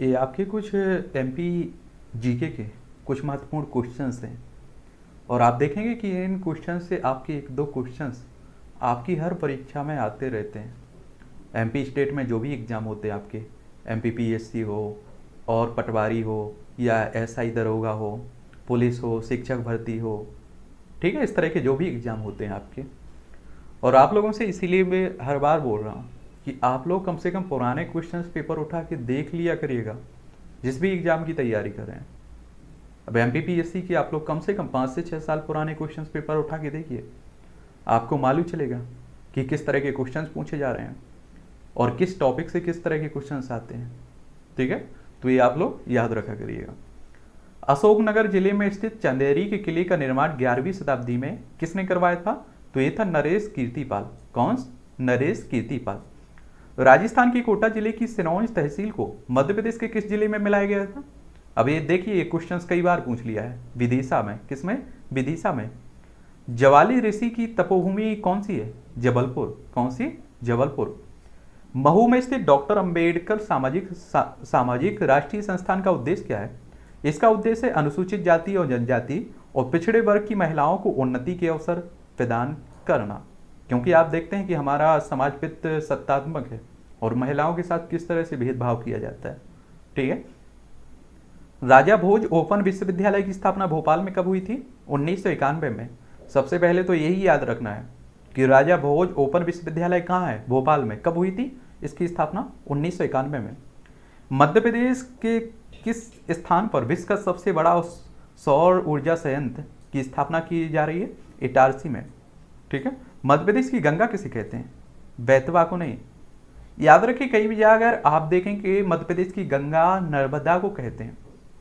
ये आपके कुछ एमपी जीके के कुछ महत्वपूर्ण क्वेश्चंस हैं और आप देखेंगे कि इन क्वेश्चन से आपके एक दो क्वेश्चंस आपकी हर परीक्षा में आते रहते हैं। एमपी स्टेट में जो भी एग्ज़ाम होते हैं आपके, एमपी पीएससी हो और पटवारी हो या एसआई दरोगा हो, पुलिस हो, शिक्षक भर्ती हो, ठीक है, इस तरह के जो भी एग्ज़ाम होते हैं आपके। और आप लोगों से इसीलिए मैं हर बार बोल रहा हूँ कि आप लोग कम से कम पुराने क्वेश्चंस पेपर उठा के देख लिया करिएगा जिस भी एग्ज़ाम की तैयारी कर रहे हैं। अब एमपीपीएससी की आप लोग कम से कम 5 से 6 साल पुराने क्वेश्चंस पेपर उठा के देखिए, आपको मालूम चलेगा कि किस तरह के क्वेश्चंस पूछे जा रहे हैं और किस टॉपिक से किस तरह के क्वेश्चंस आते हैं। ठीक है, तो ये आप लोग याद रखा करिएगा। अशोकनगर जिले में स्थित चंदेरी के किले का निर्माण 11वीं शताब्दी में किसने करवाया था? तो ये था नरेश कीर्तिपाल। कौन? नरेश कीर्तिपाल। राजस्थान के कोटा जिले की सिनौज तहसील को मध्य प्रदेश के किस जिले में मिलाया गया था? अब ये देखिए, ये क्वेश्चंस कई बार पूछ लिया है। विदिशा में। किसमें? विदिशा में। जवाली ऋषि की तपोभूमि कौन सी है? जबलपुर। कौन सी? जबलपुर। महू में स्थित डॉक्टर अंबेडकर सामाजिक राष्ट्रीय संस्थान का उद्देश्य क्या है? इसका उद्देश्य है अनुसूचित जाति और जनजाति और पिछड़े वर्ग की महिलाओं को उन्नति के अवसर प्रदान करना, क्योंकि आप देखते हैं कि हमारा समाज पित्त सत्तात्मक है और महिलाओं के साथ किस तरह से भेदभाव किया जाता है। ठीक है। राजा भोज ओपन विश्वविद्यालय की स्थापना भोपाल में कब हुई थी? 1991 में। सबसे पहले तो यही याद रखना है कि राजा भोज ओपन विश्वविद्यालय कहाँ है? भोपाल में। कब हुई थी इसकी स्थापना? 1991 में। मध्य प्रदेश के किस स्थान पर विश्व का सबसे बड़ा सौर ऊर्जा संयंत्र की स्थापना की जा रही है? इटारसी में। ठीक है। मध्य प्रदेश की गंगा किसे कहते हैं? बेतवा को नहीं। याद रखिए, कई भी जगह अगर आप देखें कि मध्य प्रदेश की गंगा नर्मदा को कहते हैं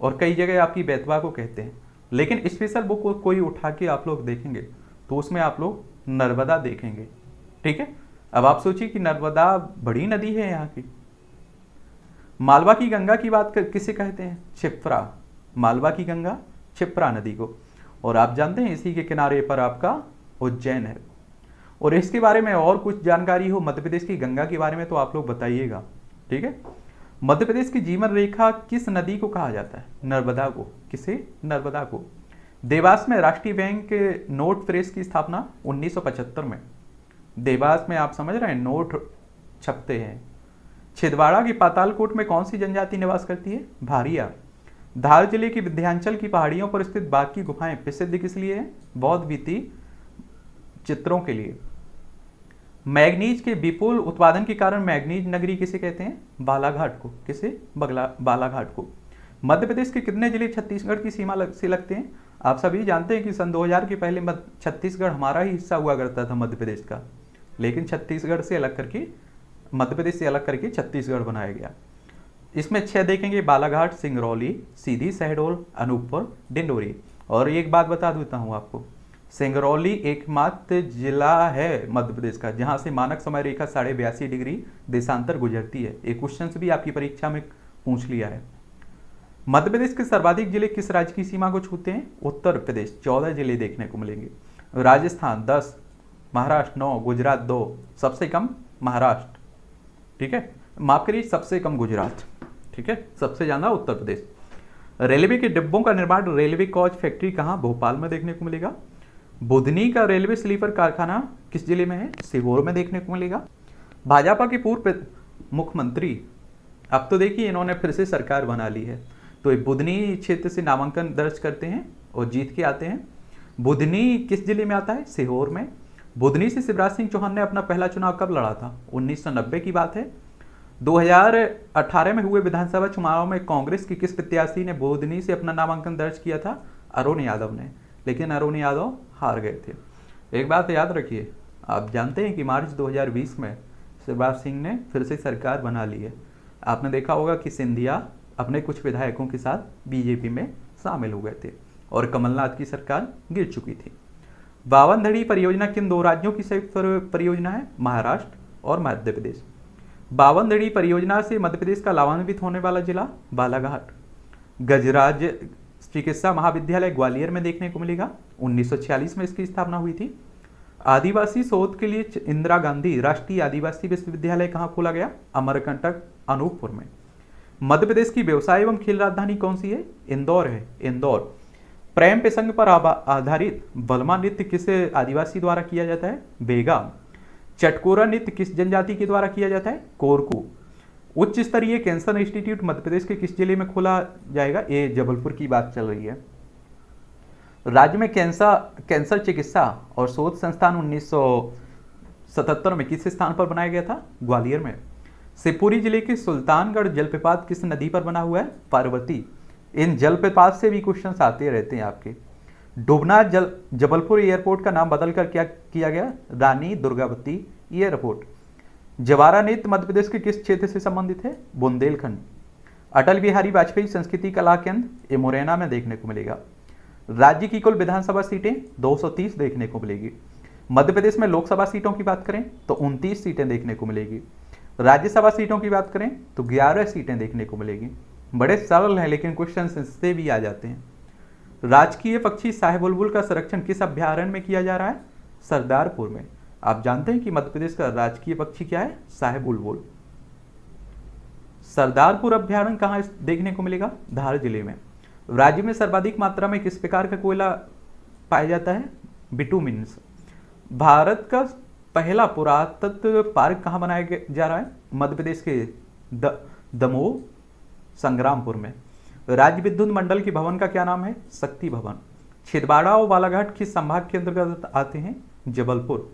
और कई जगह आपकी बेतवा को कहते हैं, लेकिन स्पेशल बुक को कोई उठा के आप लोग देखेंगे तो उसमें आप लोग नर्मदा देखेंगे। ठीक है। अब आप सोचिए कि नर्मदा बड़ी नदी है यहाँ की। मालवा की गंगा की बात किसे कहते हैं? क्षिप्रा। मालवा की गंगा क्षिप्रा नदी को। और आप जानते हैं इसी के किनारे पर आपका उज्जैन है। और इसके बारे में और कुछ जानकारी हो मध्य प्रदेश की गंगा के बारे में तो आप लोग बताइएगा। ठीक है। मध्य प्रदेश की जीवन रेखा किस नदी को कहा जाता है? नर्मदा को। किसे? नर्मदा को। देवास में राष्ट्रीय बैंक नोट प्रेस की स्थापना 1975 में। देवास में आप समझ रहे हैं नोट छपते हैं। छिंदवाड़ा की पातालकोट में कौन सी जनजाति निवास करती है? भारिया। धार जिले की विंध्याचल की पहाड़ियों पर स्थित बाघ की गुफाएं प्रसिद्ध किस लिए है? बौद्ध भित्ति चित्रों के लिए। मैग्नीज के विपुल उत्पादन के कारण मैग्नीज नगरी किसे कहते हैं? बालाघाट को। किसे? बालाघाट को। मध्य प्रदेश के कितने जिले छत्तीसगढ़ की सीमा से लगते हैं? आप सभी जानते हैं कि सन 2000 के पहले छत्तीसगढ़ हमारा ही हिस्सा हुआ करता था मध्य प्रदेश का, लेकिन छत्तीसगढ़ से अलग करके, मध्य प्रदेश से अलग करके छत्तीसगढ़ बनाया गया। इसमें 6 देखेंगे: बालाघाट, सिंगरौली, सीधी, शहडोल, अनूपपुर, डिंडोरी। और एक बात बता देता हूँ आपको, सिंगरौली एकमात्र जिला है मध्य प्रदेश का जहां से मानक समय रेखा 82.5 डिग्री देशांतर गुजरती है। एक क्वेश्चन भी आपकी परीक्षा में पूछ लिया है। मध्य प्रदेश के सर्वाधिक जिले किस राज्य की सीमा को छूते हैं? उत्तर प्रदेश 14 जिले देखने को मिलेंगे। राजस्थान 10, महाराष्ट्र 9, गुजरात 2, सबसे कम महाराष्ट्र। ठीक है, माफ करिए, सबसे कम गुजरात। ठीक है, सबसे ज्यादा उत्तर प्रदेश। रेलवे के डिब्बों का निर्माण रेलवे कोच फैक्ट्री कहाँ? भोपाल में देखने को मिलेगा। बुधनी का रेलवे स्लीपर कारखाना किस जिले में है? सीहोर में देखने को मिलेगा। भाजपा के पूर्व मुख्यमंत्री, अब तो देखिए इन्होंने फिर से सरकार बना ली है, तो ये बुधनी क्षेत्र से नामांकन दर्ज करते हैं और जीत के आते हैं। बुधनी किस जिले में आता है? सीहोर में। बुधनी से शिवराज सिंह चौहान ने अपना पहला चुनाव कब लड़ा था? 1990 की बात है। 2018 में हुए विधानसभा चुनाव में कांग्रेस के किस प्रत्याशी ने बुधनी से अपना नामांकन दर्ज किया था? अरुण यादव ने, लेकिन अरुण यादव हार गए थे। एक बात याद रखिए, आप जानते हैं कि मार्च 2020 में शिवराज सिंह ने फिर से सरकार बना ली है। आपने देखा होगा कि सिंधिया अपने कुछ विधायकों के साथ बीजेपी में शामिल हो गए थे और कमलनाथ की सरकार गिर चुकी थी। बावनथड़ी परियोजना किन 2 राज्यों की संयुक्त परियोजना है? महाराष्ट्र और मध्य प्रदेश। बावनथड़ी परियोजना से मध्य प्रदेश का लाभान्वित होने वाला जिला? बालाघाट। गजराज चिकित्सा महाविद्यालय ग्वालियर में देखने को मिलेगा। 1946 में इसकी स्थापना हुई थी। आदिवासी शोध के लिए इंदिरा गांधी राष्ट्रीय आदिवासी विश्वविद्यालय कहाँ खोला गया? अमरकंटक, अनूपपुर में। मध्य प्रदेश की व्यवसाय एवं खेल राजधानी कौन सी है? इंदौर है, इंदौर। प्रेम प्रसंग पर आधारित बलमा नृत्य किस आदिवासी द्वारा किया जाता है? बेगा। चटकोरा नृत्य किस जनजाति के द्वारा किया जाता है? कोरकू। उच्च स्तरीय कैंसर इंस्टीट्यूट मध्य प्रदेश के किस जिले में खोला जाएगा? ये जबलपुर की बात चल रही है। राज्य में कैंसर चिकित्सा और शोध संस्थान 1977 में किस स्थान पर बनाया गया था? ग्वालियर में। शिवपुरी जिले के सुल्तानगढ़ जलप्रपात किस नदी पर बना हुआ है? पार्वती। इन जलप्रपात से भी क्वेश्चंस आते रहते हैं आपके। डुबना जबलपुर एयरपोर्ट का नाम बदलकर क्या किया गया? रानी दुर्गावती एयरपोर्ट। जवारा नृत्य मध्य प्रदेश के किस क्षेत्र से संबंधित है? बुंदेलखंड। अटल बिहारी वाजपेयी संस्कृति कला केंद्र ये मुरैना में देखने को मिलेगा। राज्य की कुल विधानसभा सीटें 230 देखने को मिलेगी। मध्य प्रदेश में लोकसभा सीटों की बात करें तो 29 सीटें देखने को मिलेगी। राज्यसभा सीटों की बात करें तो 11 सीटें देखने को मिलेगी। बड़े सरल हैं लेकिन क्वेश्चन इससे भी आ जाते हैं। राजकीय पक्षी साहे बुलबुल का संरक्षण किस अभ्यारण्य में किया जा रहा है? सरदारपुर में। आप जानते हैं कि मध्य प्रदेश का राजकीय पक्षी क्या है? साहे बुलबुल। सरदारपुर अभ्यारण्य कहाँ देखने को मिलेगा? धार जिले में। राज्य में सर्वाधिक मात्रा में किस प्रकार का कोयला पाया जाता है? बिटुमिन्स। भारत का पहला पुरातत्व पार्क कहाँ बनाया जा रहा है? मध्य प्रदेश के दमोह संग्रामपुर में। राज्य विद्युत मंडल के भवन का क्या नाम है? शक्ति भवन। छिंदवाड़ा और बालाघाट किस संभाग के अंतर्गत आते हैं? जबलपुर।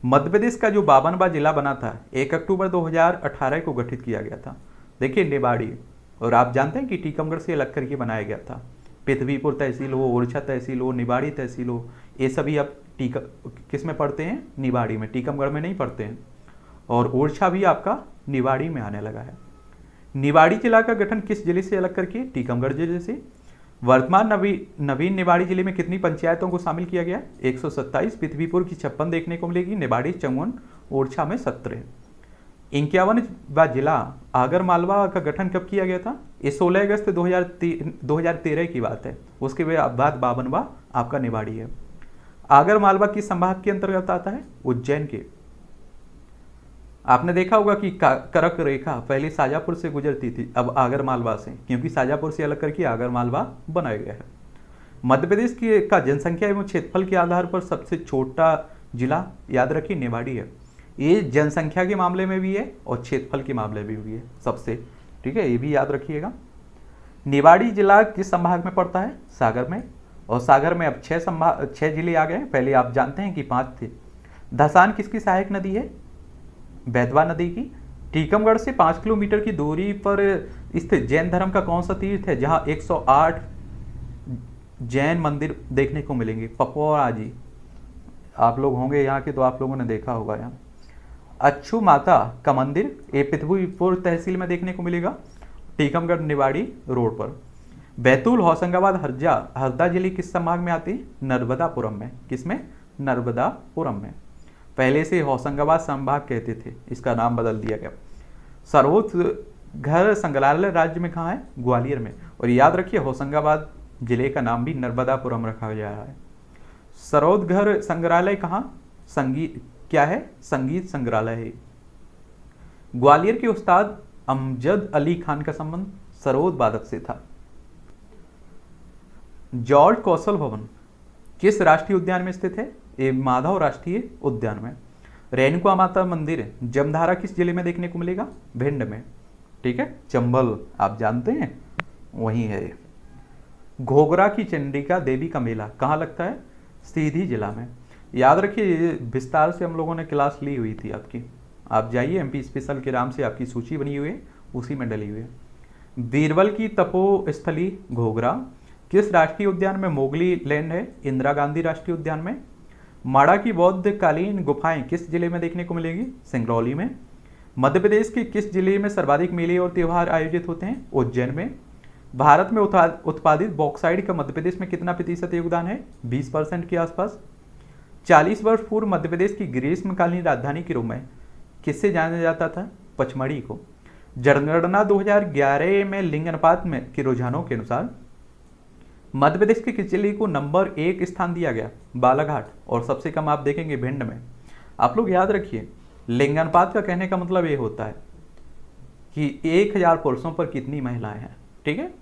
मध्य प्रदेश का जो 52वां जिला बना था 1 अक्टूबर 2018 को गठित किया गया था। देखिए निवाड़ी। और आप जानते हैं कि टीकमगढ़ से अलग करके बनाया गया था। पृथ्वीपुर तहसील हो, ओरछा तहसील हो, निवाड़ी तहसील हो, ये सभी अब किस में पढ़ते हैं? निवाड़ी में। टीकमगढ़ में नहीं पढ़ते हैं। और ओरछा भी आपका निवाड़ी में आने लगा है। निवाड़ी जिला का गठन किस जिले से अलग करके? टीकमगढ़ जिले से। वर्तमान नवीन निवाड़ी जिले में कितनी पंचायतों को शामिल किया गया? 127। पृथ्वीपुर की 56 देखने को मिलेगी। निवाड़ी 54, ओरछा में 17। 51वां जिला आगर मालवा का गठन कब किया गया था? ये 16 अगस्त 2013 की बात है। उसके बाद 52वां आपका निवाड़ी है। आगर मालवा किस संभाग के अंतर्गत आता है? उज्जैन के। आपने देखा होगा कि करक रेखा पहले शाजापुर से गुजरती थी, अब आगर मालवा से, क्योंकि शाजापुर से अलग करके आगर मालवा बनाया गया है। मध्य प्रदेश का जनसंख्या एवं क्षेत्रफल के आधार पर सबसे छोटा जिला याद रखिए निवाड़ी है। ये जनसंख्या के मामले में भी है और क्षेत्रफल के मामले में भी है सबसे, ठीक है, ये भी याद रखिएगा। निवाड़ी जिला किस संभाग में पड़ता है? सागर में। और सागर में अब 6 जिले आ गए। पहले आप जानते हैं कि 5 थे। धसान किसकी सहायक नदी है? बेतवा नदी की। टीकमगढ़ से 5 किलोमीटर की दूरी पर स्थित जैन धर्म का कौन सा तीर्थ है जहां 108 जैन मंदिर देखने को मिलेंगे? पपौरा जी, आप लोग होंगे यहाँ के तो आप लोगों ने देखा होगा। यहाँ अच्छू माता का मंदिर ये पृथ्वीपुर तहसील में देखने को मिलेगा, टीकमगढ़ निवाड़ी रोड पर। बैतूल, होशंगाबाद, हरदा जिले किस संभाग में आती है? नर्मदापुरम में। किसमें? नर्मदापुरम में। पहले से होशंगाबाद संभाग कहते थे, इसका नाम बदल दिया गया। सर्वोच्च घर संग्रहालय राज्य में कहाँ है? ग्वालियर में। और याद रखिए होशंगाबाद जिले का नाम भी नर्मदापुरम रखा जा रहा है। सरोद घर संग्रहालय कहाँ? क्या है? संगीत संग्रहालय है। ग्वालियर के उस्ताद अमजद अली खान का संबंध सरोद वादक से था। जॉर्ज कौशल भवन किस राष्ट्रीय उद्यान में स्थित है? ये माधव राष्ट्रीय उद्यान में। रेणुका माता मंदिर जमधारा किस जिले में देखने को मिलेगा? भिंड में, ठीक है। चंबल आप जानते हैं वही है। घोघरा की चंडिका देवी का मेला कहाँ लगता है? सीधी जिला में। याद रखिए विस्तार से हम लोगों ने क्लास ली हुई थी आपकी, आप जाइए MP स्पेशल के नाम से आपकी सूची बनी हुई है, उसी में डली हुई है। बीरबल की तपोस्थली घोघरा किस राष्ट्रीय उद्यान में? मोगली लैंड है, इंदिरा गांधी राष्ट्रीय उद्यान में। माड़ा की बौद्ध कालीन गुफाएं किस जिले में देखने को मिलेगी? सिंगरौली में। मध्य प्रदेश के किस जिले में सर्वाधिक मेले और त्योहार आयोजित होते हैं? उज्जैन में। भारत में उत्पादित बॉक्साइड का मध्य प्रदेश में कितना प्रतिशत योगदान है? 20% के आसपास। 40 वर्ष पूर्व मध्य प्रदेश की ग्रीष्मकालीन राजधानी के रूप में किससे जाना जाता था? पचमढ़ी को। जनगणना 2011 में लिंग अनुपात में के रुझानों के अनुसार मध्य प्रदेश के किस जिले को नंबर 1 स्थान दिया गया? बालाघाट। और सबसे कम आप देखेंगे भिंड में। आप लोग याद रखिए लिंग अनुपात का कहने का मतलब ये होता है कि 1000 पुरुषों पर कितनी महिलाएं हैं। ठीक है।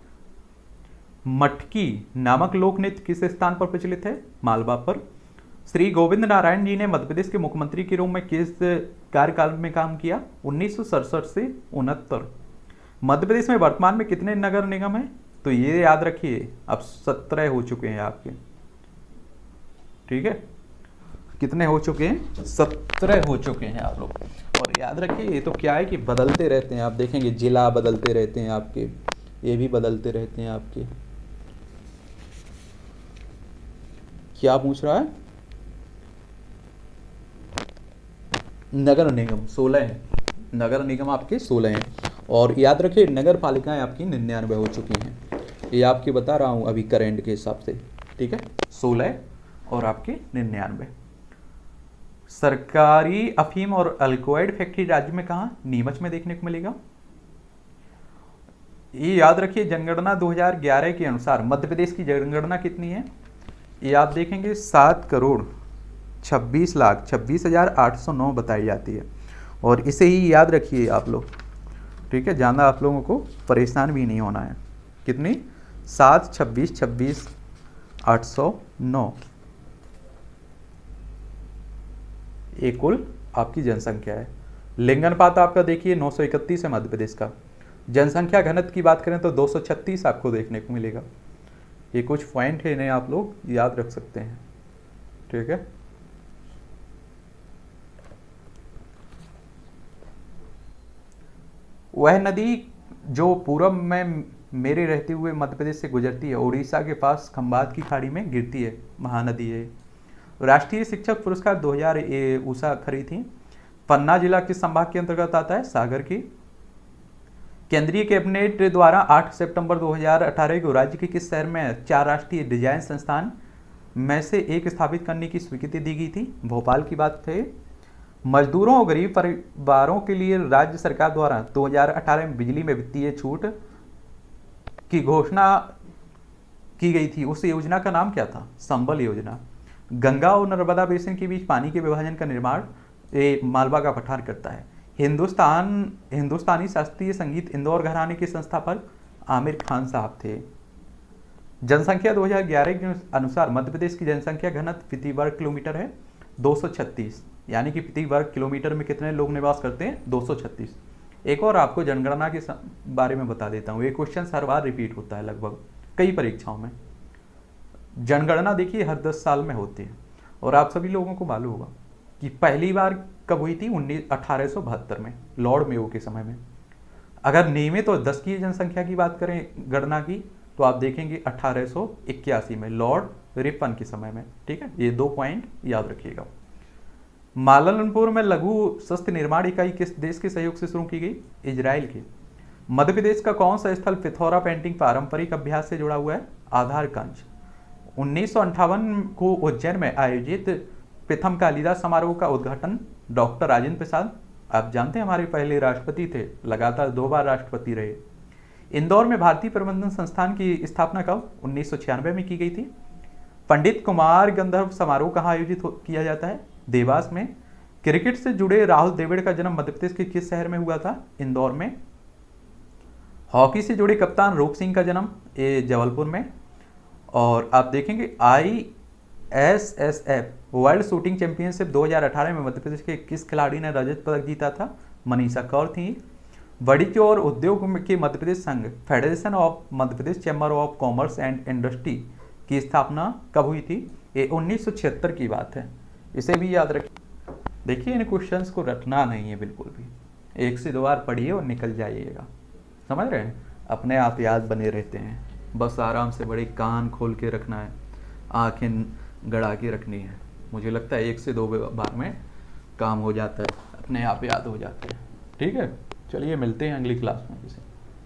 मटकी नामक लोक नृत्य किस स्थान पर प्रचलित है? मालवा पर। श्री गोविंद नारायण जी ने मध्य प्रदेश के मुख्यमंत्री के रूप में किस कार्यकाल में काम किया? 1967 से 69। मध्य प्रदेश में वर्तमान में कितने नगर निगम हैं? तो ये याद रखिए, अब 17 हो चुके हैं आपके। ठीक है, कितने हो चुके हैं? 17 हो चुके हैं आप लोग। और याद रखिए ये तो क्या है कि बदलते रहते हैं, आप देखेंगे जिला बदलते रहते हैं आपके, ये भी बदलते रहते हैं आपके। क्या पूछ रहा है? नगर निगम 16 हैं, नगर निगम आपके 16 हैं। और याद रखिए नगर पालिकाएं आपकी 99 हो चुकी हैं, ये आपकी बता रहा हूँ अभी करंट के हिसाब से। ठीक है, 16 और आपके 99। सरकारी अफीम और अल्कोहल फैक्ट्री राज्य में कहाँ? नीमच में देखने को मिलेगा। ये याद रखिए जनगणना 2011 के अनुसार मध्य प्रदेश की जनगणना कितनी है? ये आप देखेंगे 7,26,26,809 बताई जाती है। और इसे ही याद रखिए आप लोग। ठीक है, ज़्यादा आप लोगों को परेशान भी नहीं होना है। कितनी? 7,26,26,809 ये कुल आपकी जनसंख्या है। लिंगानुपात आपका देखिए 931 है मध्य प्रदेश का। जनसंख्या घनत्व की बात करें तो 236 आपको देखने को मिलेगा। ये कुछ पॉइंट है, इन्हें आप लोग याद रख सकते हैं। ठीक है, वह नदी जो पूर्व में मेरे रहते हुए मध्य प्रदेश से गुजरती है, उड़ीसा के पास खंबात की खाड़ी में गिरती है, महानदी है। राष्ट्रीय शिक्षक पुरस्कार 2000 उषा खरी थी। पन्ना जिला किस संभाग के अंतर्गत आता है? सागर की। केंद्रीय कैबिनेट द्वारा 8 सितंबर 2018 को राज्य के किस शहर में 4 राष्ट्रीय डिजाइन संस्थान में से एक स्थापित करने की स्वीकृति दी गई थी? भोपाल की बात है। मजदूरों और गरीब परिवारों के लिए राज्य सरकार द्वारा 2018 में बिजली में वित्तीय छूट की घोषणा की गई थी, उस योजना का नाम क्या था? संबल योजना। गंगा और नर्मदा बेसिन के बीच पानी के विभाजन का निर्माण मालवा का पठार करता है। हिंदुस्तानी शास्त्रीय संगीत इंदौर घराने के संस्थापक आमिर खान साहब थे। जनसंख्या 2011 के अनुसार मध्य प्रदेश की जनसंख्या घनत्व प्रति वर्ग किलोमीटर है 236, यानी कि प्रति वर्ग किलोमीटर में कितने लोग निवास करते हैं? 236। एक और आपको जनगणना के बारे में बता देता हूँ, ये क्वेश्चन हर बार रिपीट होता है लगभग कई परीक्षाओं में। जनगणना देखिए हर 10 साल में होती है, और आप सभी लोगों को मालूम होगा कि पहली बार कब हुई थी? 1872 में, लॉर्ड मेयो के समय में। अगर नियमित और 10 की जनसंख्या की बात करें गणना की, तो आप देखेंगे 1881 में, लॉर्ड रिपन के समय में। ठीक है, ये 2 पॉइंट याद रखिएगा। मालनपुर में लघु शस्त्र निर्माण इकाई किस देश के सहयोग से शुरू की गई? इजराइल की। मध्य प्रदेश का कौन सा स्थल पिथौरा पेंटिंग पारंपरिक अभ्यास से जुड़ा हुआ है? आधारगंज। 1958 को उज्जैन में आयोजित प्रथम कालिदास समारोह का उद्घाटन डॉक्टर राजेंद्र प्रसाद, आप जानते हैं हमारे पहले राष्ट्रपति थे, लगातार 2 बार राष्ट्रपति रहे। इंदौर में भारतीय प्रबंधन संस्थान की स्थापना कब? 1996 में की गई थी। पंडित कुमार गंधर्व समारोह कहाँ आयोजित किया जाता है? देवास में। क्रिकेट से जुड़े राहुल द्रविड़ का जन्म मध्य प्रदेश के किस शहर में हुआ था? इंदौर में। हॉकी से जुड़े कप्तान रूप सिंह का जन्म जबलपुर में। और आप देखेंगे ISSF वर्ल्ड शूटिंग चैंपियनशिप 2018 में मध्य प्रदेश के किस खिलाड़ी ने रजत पदक जीता था? मनीषा कौर थी। वाणिज्य और उद्योग के मध्य प्रदेश संघ federation of Madhya Pradesh chamber of commerce and industry की स्थापना कब हुई थी? ये 1976 की बात है, इसे भी याद रखिए। देखिए इन क्वेश्चंस को रटना नहीं है बिल्कुल भी, 1 से 2 बार पढ़िए और निकल जाइएगा, समझ रहे हैं? अपने आप याद बने रहते हैं, बस आराम से बड़े कान खोल के रखना है, आंखें गड़ा के रखनी है। मुझे लगता है 1 से 2 बार में काम हो जाता है, अपने आप याद हो जाते हैं। ठीक है, चलिए मिलते हैं अगली क्लास में किसी